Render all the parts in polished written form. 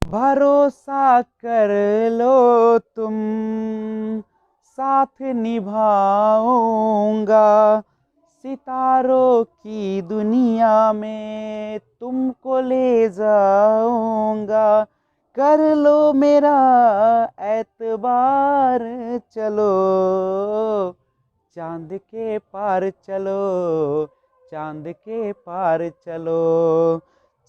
भरोसा कर लो तुम, साथ निभाऊंगा, सितारों की दुनिया में तुमको ले जाऊंगा। कर लो मेरा एतबार, चलो चांद के पार चलो, चांद के पार चलो,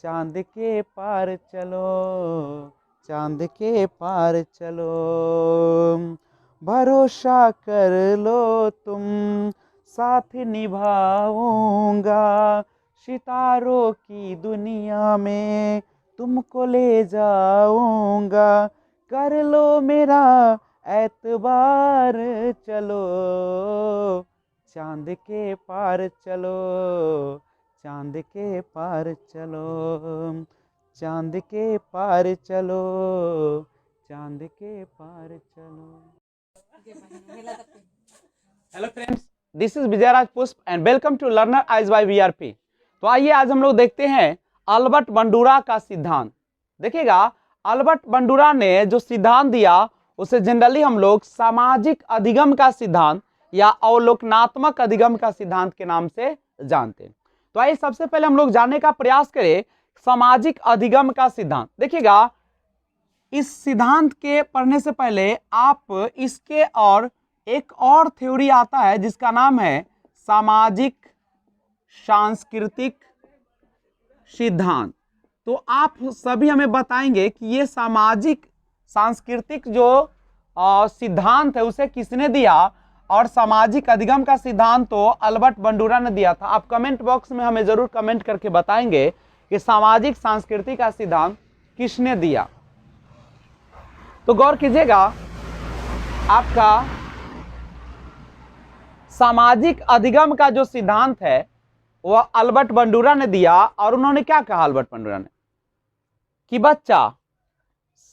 चांद के पार चलो, चांद के पार चलो। भरोसा कर लो तुम, साथ निभाऊंगा, सितारों की दुनिया में तुमको ले जाऊंगा। कर लो मेरा एतबार, चलो चांद के पार चलो, चांद के पार चलो, चांद के पार चलो, चांद के पार चलो। Hello friends, this is Vijayraj Pushp and welcome to learner eyes by VRP. तो आइए आज हम लोग देखते हैं अल्बर्ट बंडूरा का सिद्धांत। देखिएगा, अल्बर्ट बंडूरा ने जो सिद्धांत दिया उसे जनरली हम लोग सामाजिक अधिगम का सिद्धांत या अवलोकनात्मक अधिगम का सिद्धांत के नाम से जानते हैं। तो आइए सबसे पहले हम लोग जानने का प्रयास करें सामाजिक अधिगम का सिद्धांत। देखिएगा, इस सिद्धांत के पढ़ने से पहले आप इसके और एक और थ्योरी आता है जिसका नाम है सामाजिक सांस्कृतिक सिद्धांत। तो आप सभी हमें बताएंगे कि ये सामाजिक सांस्कृतिक जो सिद्धांत है उसे किसने दिया, और सामाजिक अधिगम का सिद्धांत तो अल्बर्ट बंडूरा ने दिया था। आप कमेंट बॉक्स में हमें जरूर कमेंट करके बताएंगे कि सामाजिक सांस्कृतिक का सिद्धांत किसने दिया। तो गौर कीजिएगा, आपका सामाजिक अधिगम का जो सिद्धांत है वह अल्बर्ट बंडूरा ने दिया। और उन्होंने क्या कहा अल्बर्ट बंडूरा ने, कि बच्चा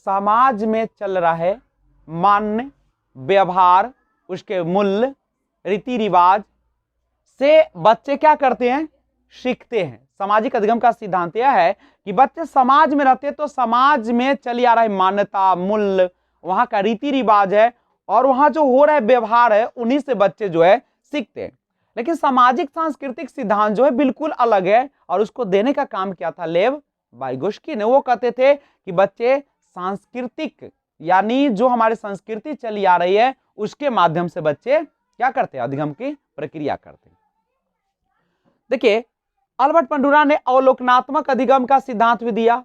समाज में चल रहा है मान्य व्यवहार, उसके मूल्य, रीति रिवाज से बच्चे क्या करते हैं, सीखते हैं। सामाजिक अधिगम का सिद्धांत यह है कि बच्चे समाज में रहते हैं तो समाज में चली आ रहा है मान्यता, मूल्य, वहां का रीति रिवाज है और वहां जो हो रहा है व्यवहार है, उन्हीं से बच्चे जो है सीखते हैं। लेकिन सामाजिक सांस्कृतिक सिद्धांत जो है बिल्कुल अलग है, और उसको देने का काम क्या था, लेव वाइगोस्की ने। वो कहते थे कि बच्चे सांस्कृतिक यानी जो हमारी संस्कृति चली आ रही है उसके माध्यम से बच्चे क्या करते हैं, अधिगम की प्रक्रिया करते हैं। देखिए, अल्बर्ट बंडूरा ने अवलोकनात्मक अधिगम का सिद्धांत भी दिया,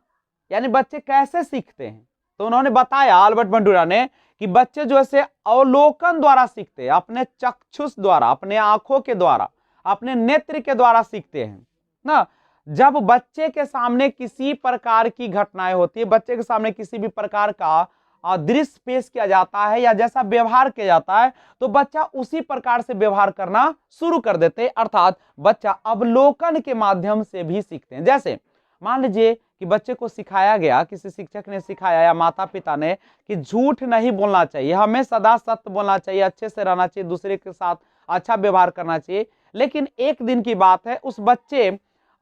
यानी बच्चे कैसे सीखते हैं। तो उन्होंने बताया अल्बर्ट बंडूरा ने कि बच्चे जो है अवलोकन द्वारा सीखते हैं, अपने चक्षुष द्वारा, अपने आंखों के द्वारा, अपने नेत्र के द्वारा सीखते हैं ना। जब बच्चे के सामने किसी प्रकार की घटनाएं होती है, बच्चे के सामने किसी भी प्रकार का दृश्य पेश किया जाता है या जैसा व्यवहार किया जाता है, तो बच्चा उसी प्रकार से व्यवहार करना शुरू कर देते हैं। अर्थात बच्चा अवलोकन के माध्यम से भी सीखते हैं। जैसे मान लीजिए कि बच्चे को सिखाया गया, किसी शिक्षक ने सिखाया या माता पिता ने, कि झूठ नहीं बोलना चाहिए, हमें सदा सत्य बोलना चाहिए, अच्छे से रहना चाहिए, दूसरे के साथ अच्छा व्यवहार करना चाहिए। लेकिन एक दिन की बात है, उस बच्चे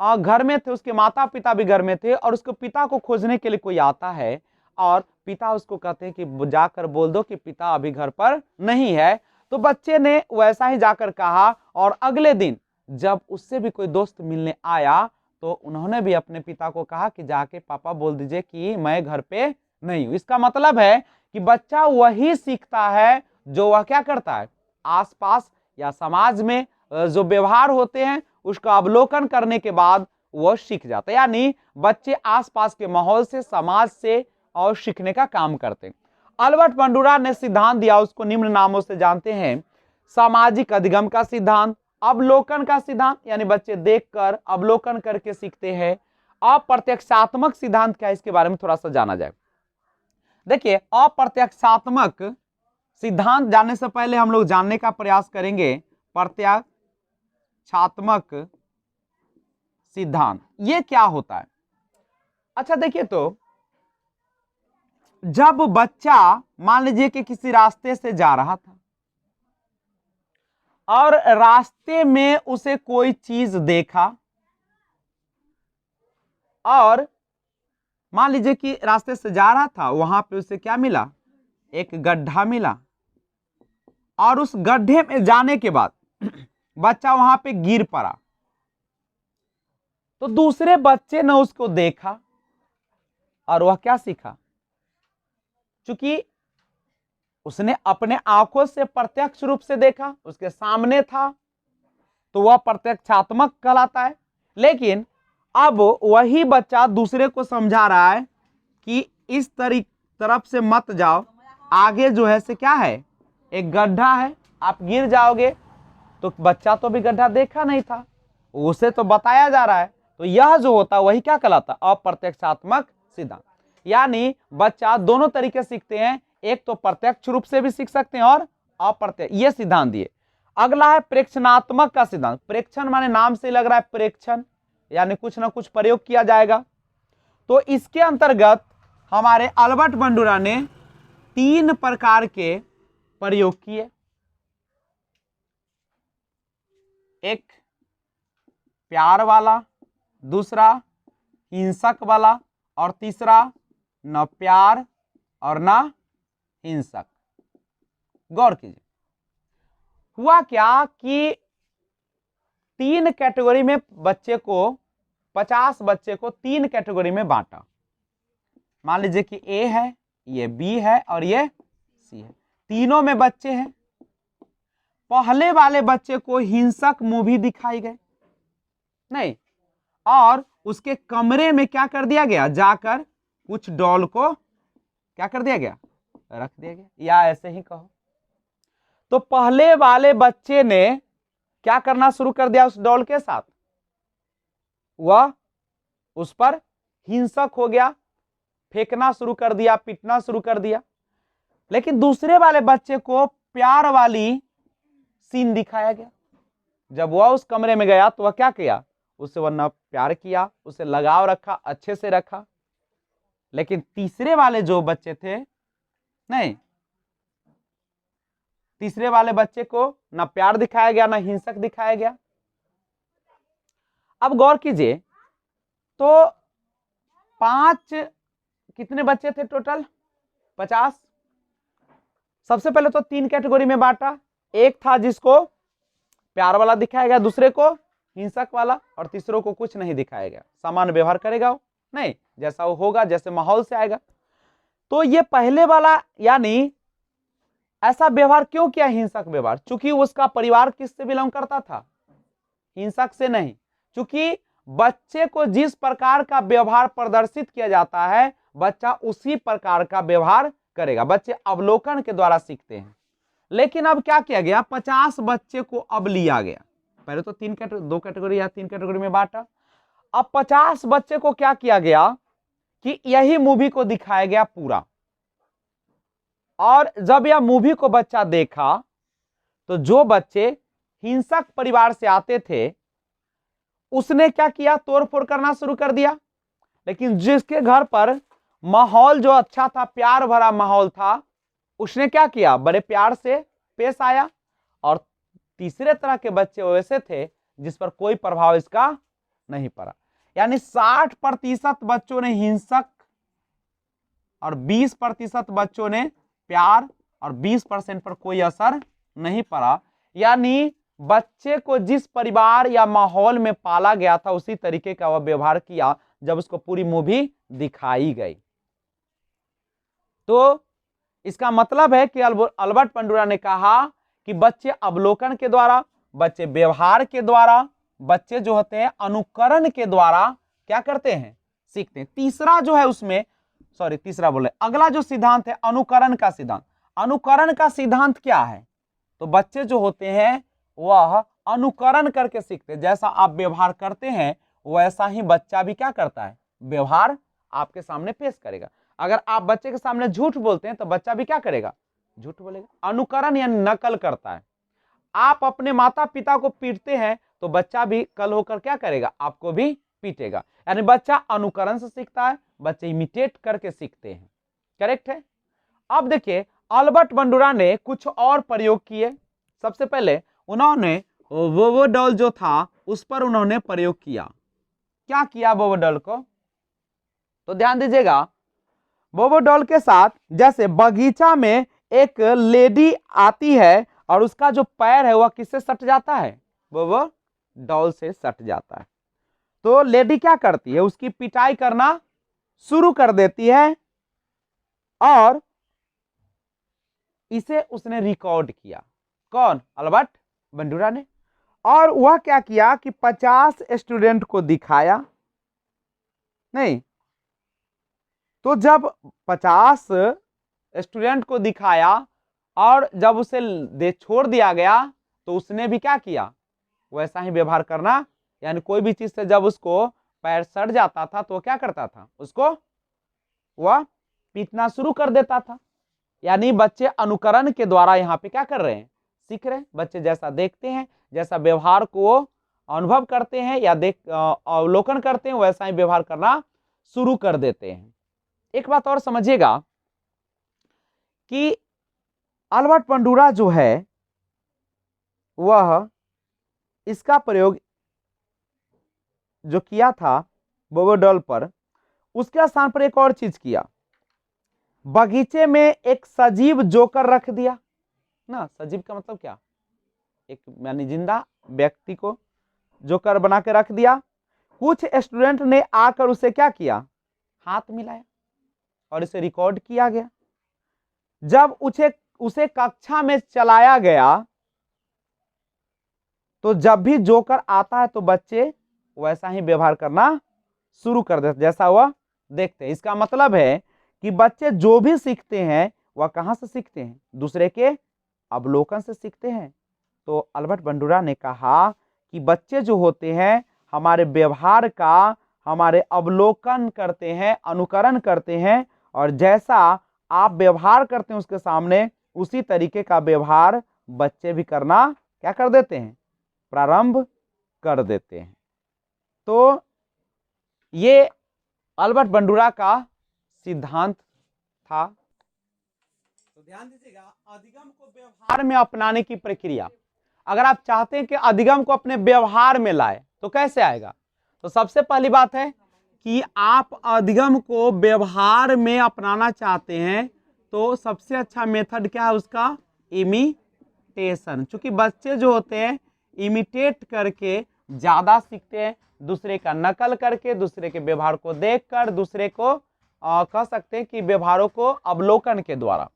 घर में थे, उसके माता पिता भी घर में थे, और उसके पिता को खोजने के लिए कोई आता है और पिता उसको कहते हैं कि जाकर बोल दो कि पिता अभी घर पर नहीं है। तो बच्चे ने वैसा ही जाकर कहा, और अगले दिन जब उससे भी कोई दोस्त मिलने आया तो उन्होंने भी अपने पिता को कहा कि जाके पापा बोल दीजिए कि मैं घर पे नहीं हूं। इसका मतलब है कि बच्चा वही सीखता है जो वह क्या करता है, आसपास या समाज में जो व्यवहार होते हैं उसका अवलोकन करने के बाद वह सीख जाता है। यानी बच्चे आसपास के माहौल से, समाज से और सीखने का काम करते हैं। अल्बर्ट बंडूरा ने सिद्धांत दिया, उसको निम्न नामों से जानते हैं: सामाजिक अधिगम का सिद्धांत, अवलोकन का सिद्धांत यानी बच्चे देखकर अवलोकन करके सीखते हैं, अप्रत्यक्षात्मक सिद्धांत क्या है इसके बारे में थोड़ा सा जाना जाए। देखिए, अप्रत्यक्षात्मक सिद्धांत जानने से पहले हम लोग जानने का प्रयास करेंगे प्रत्यक्षात्मक सिद्धांत ये क्या होता है। अच्छा देखिए, तो जब बच्चा मान लीजिए कि किसी रास्ते से जा रहा था और रास्ते में उसे कोई चीज देखा, और मान लीजिए कि रास्ते से जा रहा था, वहां पे उसे क्या मिला, एक गड्ढा मिला, और उस गड्ढे में जाने के बाद बच्चा वहां पे गिर पड़ा। तो दूसरे बच्चे ने उसको देखा और वह क्या सीखा, चूंकि उसने अपने आंखों से प्रत्यक्ष रूप से देखा, उसके सामने था, तो वह प्रत्यक्षात्मक कहलाता है। लेकिन अब वही बच्चा दूसरे को समझा रहा है कि इस तरफ से मत जाओ, आगे जो है से क्या है, एक गड्ढा है, आप गिर जाओगे। तो बच्चा तो भी गड्ढा देखा नहीं था, उसे तो बताया जा रहा है। तो यह जो होता वही क्या कहलाता, अप्रत्यक्षात्मक सिद्धांत। यानी बच्चा दोनों तरीके सीखते हैं, एक तो प्रत्यक्ष रूप से भी सीख सकते हैं और अप्रत्यक्ष, ये सिद्धांत दिए। अगला है प्रेक्षणात्मक का सिद्धांत। प्रेक्षण माने नाम से लग रहा है प्रेक्षण, यानी कुछ ना कुछ प्रयोग किया जाएगा। तो इसके अंतर्गत हमारे अल्बर्ट बंडूरा ने 3 प्रकार के प्रयोग किए। एक प्यार वाला, दूसरा हिंसक वाला, और तीसरा न प्यार और न हिंसक। गौर कीजिए, हुआ क्या कि 3 कैटेगरी में बच्चे को, 50 बच्चे को 3 कैटेगरी में बांटा। मान लीजिए कि ए है, ये बी है और ये सी है, तीनों में बच्चे हैं। पहले वाले बच्चे को हिंसक मूवी दिखाई गए नहीं, और उसके कमरे में क्या कर दिया गया, जाकर कुछ डॉल को क्या कर दिया गया, रख दिया गया, या ऐसे ही कहो। तो पहले वाले बच्चे ने क्या करना शुरू कर दिया उस डॉल के साथ, वह उस पर हिंसक हो गया, फेंकना शुरू कर दिया, पीटना शुरू कर दिया। लेकिन दूसरे वाले बच्चे को प्यार वाली सीन दिखाया गया। जब वह उस कमरे में गया तो वह क्या किया, उसे वह न प्यार किया, उसे लगाव रखा, अच्छे से रखा। लेकिन तीसरे वाले जो बच्चे थे, नहीं, तीसरे वाले बच्चे को न प्यार दिखाया गया, न हिंसक दिखाया गया। अब गौर कीजिए, तो 5 कितने बच्चे थे टोटल, 50। सबसे पहले तो 3 कैटेगरी में बांटा। एक था जिसको प्यार वाला दिखाया गया, दूसरे को हिंसक वाला, और तीसरों को कुछ नहीं दिखाया गया। सामान्य व्यवहार करेगा वो, नहीं, जैसा वो होगा, जैसे माहौल से आएगा। तो ये पहले वाला, यानी ऐसा व्यवहार क्यों किया, हिंसक व्यवहार, चूंकि उसका परिवार किससे बिलोंग करता था, हिंसक से नहीं। चूंकि बच्चे को जिस प्रकार का व्यवहार प्रदर्शित किया जाता है, बच्चा उसी प्रकार का व्यवहार करेगा। बच्चे अवलोकन के द्वारा सीखते हैं। लेकिन अब क्या किया गया, 50 बच्चे को अब लिया गया। पहले तो 2 कैटेगरी या 3 कैटेगरी में बांटा। अब 50 बच्चे को क्या किया गया कि यही मूवी को दिखाया गया पूरा। और जब यह मूवी को बच्चा देखा, तो जो बच्चे हिंसक परिवार से आते थे, उसने क्या किया, तोड़फोड़ करना शुरू कर दिया। लेकिन जिसके घर पर माहौल जो अच्छा था, प्यार भरा माहौल था, उसने क्या किया, बड़े प्यार से पेश आया। और तीसरे तरह के बच्चे वैसे थे जिस पर कोई प्रभाव इसका नहीं पड़ा। यानी 60% बच्चों ने हिंसक और 20% बच्चों ने प्यार, और 20% पर कोई असर नहीं पड़ा। यानी बच्चे को जिस परिवार या माहौल में पाला गया था, उसी तरीके का वह व्यवहार किया जब उसको पूरी मूवी दिखाई गई। तो इसका मतलब है कि अल्बर्ट बंडूरा ने कहा कि बच्चे अवलोकन के द्वारा, बच्चे व्यवहार के द्वारा, बच्चे जो होते हैं अनुकरण के द्वारा क्या करते हैं, सीखते हैं। तीसरा जो है उसमें, तीसरा बोले, अगला जो सिद्धांत है अनुकरण का सिद्धांत। अनुकरण का सिद्धांत क्या है, तो बच्चे जो होते हैं वह अनुकरण करके सीखते हैं। जैसा आप व्यवहार करते हैं वैसा ही बच्चा भी क्या करता है, व्यवहार आपके सामने पेश करेगा। अगर आप बच्चे के सामने झूठ बोलते हैं तो बच्चा भी क्या करेगा, झूठ बोलेगा। अनुकरण यानी नकल करता है। आप अपने माता पिता को पीटते हैं तो बच्चा भी कल होकर क्या करेगा, आपको भी पीटेगा। यानी बच्चा अनुकरण से सीखता है, बच्चे इमिटेट करके सीखते हैं। करेक्ट है। अब देखिए, अल्बर्ट बंडूरा ने कुछ और प्रयोग किए। सबसे पहले उन्होंने वोवो डॉल जो था उस पर उन्होंने प्रयोग किया। क्या किया वोवो डॉल को, तो ध्यान दीजिएगा, बोबो डॉल के साथ जैसे बगीचा में एक लेडी आती है और उसका जो पैर है वह किससे सट जाता है, बोबो डॉल से सट जाता है। तो लेडी क्या करती है, उसकी पिटाई करना शुरू कर देती है और इसे उसने रिकॉर्ड किया। कौन, अल्बर्ट बंडूरा ने। और वह क्या किया कि 50 स्टूडेंट को दिखाया, नहीं तो जब 50 स्टूडेंट को दिखाया और जब उसे दे छोड़ दिया गया तो उसने भी क्या किया, वैसा ही व्यवहार करना, यानी कोई भी चीज से जब उसको पैर सड़ जाता था तो क्या करता था, उसको वह पीटना शुरू कर देता था। यानी बच्चे अनुकरण के द्वारा यहाँ पे क्या कर रहे हैं, सीख रहे हैं। बच्चे जैसा देखते हैं, जैसा व्यवहार को अनुभव करते हैं या अवलोकन करते हैं, वैसा ही व्यवहार करना शुरू कर देते हैं। एक बात और समझिएगा कि अल्बर्ट बंडूरा जो है वह इसका प्रयोग जो किया था बोबो डॉल पर, उसके स्थान पर एक और चीज किया, बगीचे में एक सजीव जोकर रख दिया ना। सजीव का मतलब क्या, एक यानी जिंदा व्यक्ति को जोकर बना के रख दिया। कुछ स्टूडेंट ने आकर उसे क्या किया, हाथ मिलाया और इसे रिकॉर्ड किया गया। जब उसे कक्षा में चलाया गया तो जब भी जोकर आता है तो बच्चे वैसा ही व्यवहार करना शुरू कर देते जैसा वह देखते हैं। इसका मतलब है कि बच्चे जो भी सीखते हैं वह कहां से सीखते हैं, दूसरे के अवलोकन से सीखते हैं। तो अल्बर्ट बंडूरा ने कहा कि बच्चे जो होते हैं हमारे व्यवहार का, हमारे अवलोकन करते हैं, अनुकरण करते हैं, और जैसा आप व्यवहार करते हैं उसके सामने उसी तरीके का व्यवहार बच्चे भी करना क्या कर देते हैं, प्रारंभ कर देते हैं। तो ये अल्बर्ट बंडूरा का सिद्धांत था। तो ध्यान दीजिएगा, अधिगम को व्यवहार में अपनाने की प्रक्रिया, अगर आप चाहते हैं कि अधिगम को अपने व्यवहार में लाए तो कैसे आएगा, तो सबसे पहली बात है कि आप अधिगम को व्यवहार में अपनाना चाहते हैं तो सबसे अच्छा मेथड क्या है उसका, इमिटेशन। क्योंकि बच्चे जो होते हैं इमिटेट करके ज्यादा सीखते हैं, दूसरे का नकल करके, दूसरे के व्यवहार को देखकर, दूसरे को कह सकते हैं कि व्यवहारों को अवलोकन के द्वारा।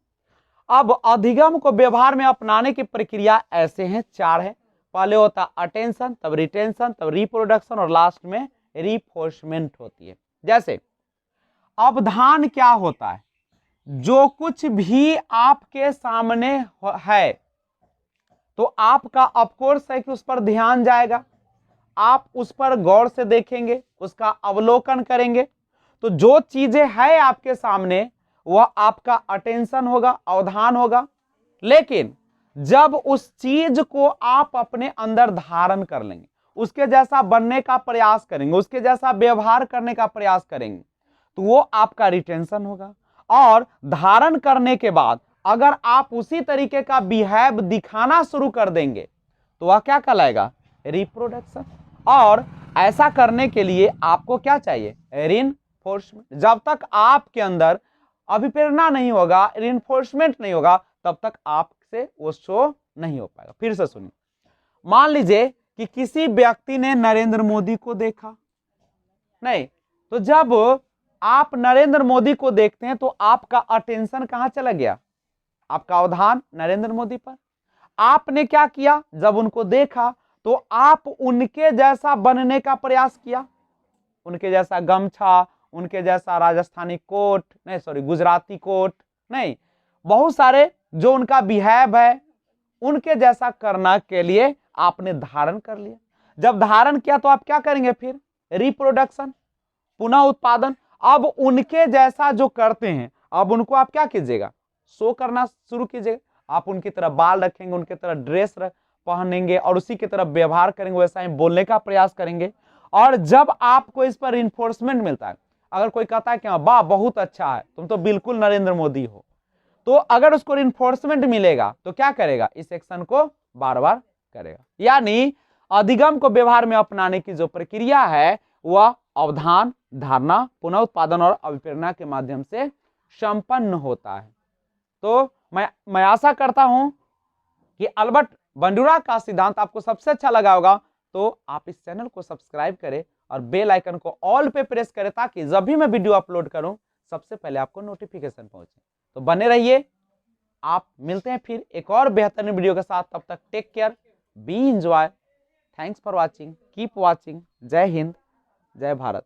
अब अधिगम को व्यवहार में अपनाने की प्रक्रिया ऐसे हैं, 4 है। पहले होता अटेंशन, तब रिटेंशन, तब रिप्रोडक्शन और लास्ट में रिफोर्समेंट होती है। जैसे अवधान क्या होता है, जो कुछ भी आपके सामने है तो आपका ऑफकोर्स है कि उस पर ध्यान जाएगा, आप उस पर गौर से देखेंगे, उसका अवलोकन करेंगे। तो जो चीजें हैं आपके सामने वह आपका अटेंशन होगा, अवधान होगा। लेकिन जब उस चीज को आप अपने अंदर धारण कर लेंगे, उसके जैसा बनने का प्रयास करेंगे, उसके जैसा व्यवहार करने का प्रयास करेंगे, तो वो आपका रिटेंशन होगा। और धारण करने के बाद अगर आप उसी तरीके का बिहेव दिखाना शुरू कर देंगे तो वह क्या कहलाएगा, रिप्रोडक्शन। और ऐसा करने के लिए आपको क्या चाहिए, रिइंफोर्समेंट। जब तक आपके अंदर अभिप्रेरणा नहीं होगा, रिइंफोर्समेंट नहीं होगा, तब तक आपसे वो शो नहीं हो पाएगा। फिर से सुनिए, मान लीजिए कि किसी व्यक्ति ने नरेंद्र मोदी को देखा, नहीं तो जब आप नरेंद्र मोदी को देखते हैं तो आपका अटेंशन कहां चला गया, आपका अवधान नरेंद्र मोदी पर। आपने क्या किया, जब उनको देखा तो आप उनके जैसा बनने का प्रयास किया, उनके जैसा गमछा, उनके जैसा राजस्थानी कोट, नहीं सॉरी गुजराती कोट, नहीं बहुत सारे जो उनका बिहेव है उनके जैसा करने के लिए आपने धारण कर लिया। जब धारण किया तो आप क्या करेंगे, फिर रिप्रोडक्शन, पुनः उत्पादन। अब उनके जैसा जो करते हैं अब उनको आप क्या कीजिएगा, शो करना शुरू कीजिएगा। आप उनकी तरह बाल रखेंगे, उनकी तरह ड्रेस पहनेंगे और उसी की तरह व्यवहार करेंगे, वैसा ही बोलने का प्रयास करेंगे। और जब आपको इस पर इन्फोर्समेंट मिलता है, अगर कोई कहता है कि वाह बहुत अच्छा है, तुम तो बिल्कुल नरेंद्र मोदी हो, तो अगर उसको इन्फोर्समेंट मिलेगा तो क्या करेगा, इस एक्शन को बार बार करेगा। यानी अधिगम को व्यवहार में अपनाने की जो प्रक्रिया है वह अवधान, धारणा, पुनः उत्पादन और अभिप्रेरणा के माध्यम से संपन्न होता है। तो मैं आशा करता हूं कि अल्बर्ट बंडूरा का सिद्धांत आपको सबसे अच्छा लगा होगा। तो आप इस चैनल को सब्सक्राइब करें और बेल आइकन को ऑल पे प्रेस करें, ताकि जब भी मैं वीडियो अपलोड करूं सबसे पहले आपको नोटिफिकेशन पहुंचे। तो बने रहिए, आप मिलते हैं फिर एक और बेहतरीन वीडियो के साथ। तब तक take care, be enjoy, thanks for watching, keep watching. जय हिंद, जय भारत।